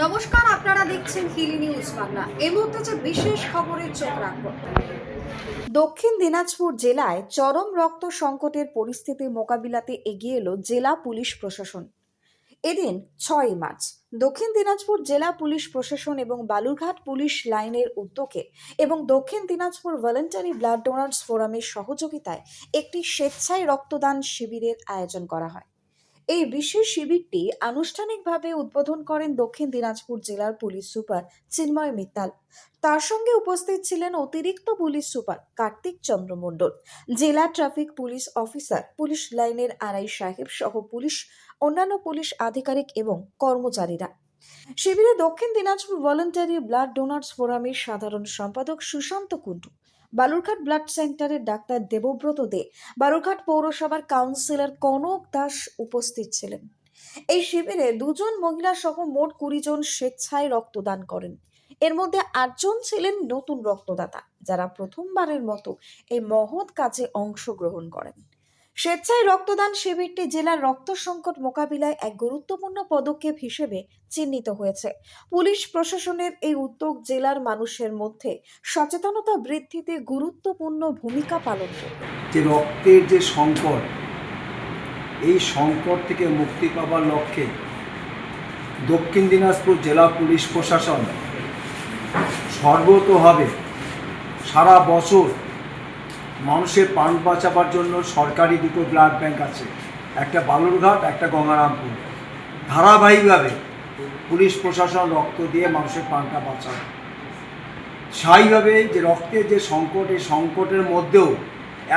নমস্কার, আপনারা দেখছেন হিলি নিউজ বাংলা। এই মুহূর্তে যে বিশেষ খবরের চোখ রাখব। দক্ষিণ দিনাজপুর জেলায় চরম রক্ত সংকটের পরিস্থিতি মোকাবিলাতে এগিয়ে এলো জেলা পুলিশ প্রশাসন। এদিন 6 মার্চ দক্ষিণ দিনাজপুর জেলা পুলিশ প্রশাসন এবং বালুরঘাট পুলিশ লাইনের উদ্যোগে এবং দক্ষিণ দিনাজপুর ভলেন্টারি ব্লাড ডোনার্স ফোরামের সহযোগিতায় একটি স্বেচ্ছায় রক্তদান শিবিরের আয়োজন করা হয়। এই বিশেষ শিবিরটি আনুষ্ঠানিকভাবে উদ্বোধন করেন দক্ষিণ দিনাজপুর জেলার পুলিশ সুপার চিন্ময় মিত্তাল। তার সঙ্গে উপস্থিত ছিলেন অতিরিক্ত পুলিশ সুপার কার্তিক চন্দ্র মণ্ডল, জেলা ট্রাফিক পুলিশ অফিসার, পুলিশ লাইনের আরআই সাহেব সহ অন্যান্য পুলিশ আধিকারিক এবং কর্মচারীরা। শিবিরে দক্ষিণ দিনাজপুর ভলেন্টারি ব্লাড ডোনার্স ফোরামের সাধারণ সম্পাদক সুশান্ত কুণ্ডু, বালুরঘাট ব্লাড সেন্টারের ডাক্তার দেবব্রত দে, বালুরঘাট পৌরসভার কাউন্সিলর কনক দাস উপস্থিত ছিলেন। এই শিবিরে 2 জন মহিলা সহ মোট 20 জন স্বেচ্ছায় রক্তদান করেন। এর মধ্যে 8 জন ছিলেন নতুন রক্তদাতা, যারা প্রথমবারের মতো এই মহৎ কাজে অংশগ্রহণ করেন। স্বেচ্ছায় রক্তদান শিবিরটি জেলার রক্ত সংকট মোকাবিলায় এক গুরুত্বপূর্ণ পদক্ষেপ হিসেবে চিহ্নিত হয়েছে। পুলিশ প্রশাসনের এই উদ্যোগ জেলার মানুষের মধ্যে সচেতনতা বৃদ্ধিতে গুরুত্বপূর্ণ ভূমিকা পালন করবে। যে রক্তের যে সংকট, এই সংকট থেকে মুক্তি পাবার লক্ষ্যে দক্ষিণ দিনাজপুর জেলা পুলিশ প্রশাসন সর্বতোভাবে সারা বছর মানুষের প্রাণ বাঁচাবার জন্য সরকারি 2টো ব্লাড ব্যাংক আছে, একটা বালুরঘাট, একটা গঙ্গারামপুর। ধারাবাহিকভাবে পুলিশ প্রশাসন রক্ত দিয়ে মানুষের প্রাণটা বাঁচায়। স্থায়ীভাবে যে রক্তের যে সংকট, এই সংকটের মধ্যেও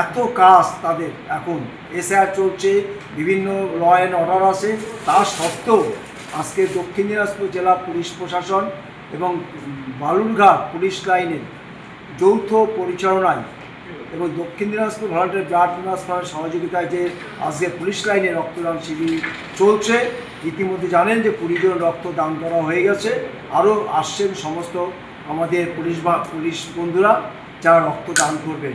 এত কাজ তাদের, এখন এসআর চলছে, বিভিন্ন ল অ্যান্ড অর্ডার আছে, তা সত্ত্বেও আজকে দক্ষিণ দিনাজপুর জেলা পুলিশ প্রশাসন এবং বালুরঘাট পুলিশ লাইনের যৌথ পরিচালনায় এবং দক্ষিণ দিনাজপুর ভলেন্টারি ব্লাড ডোনার্স ফোরামের সহযোগিতায় যে আজকে পুলিশ লাইনে রক্তদান শিবির চলছে। ইতিমধ্যে জানেন যে 20 জন রক্ত দান করা হয়ে গেছে, আরও আসছেন সমস্ত আমাদের পুলিশ বন্ধুরা যারা রক্ত দান করবেন।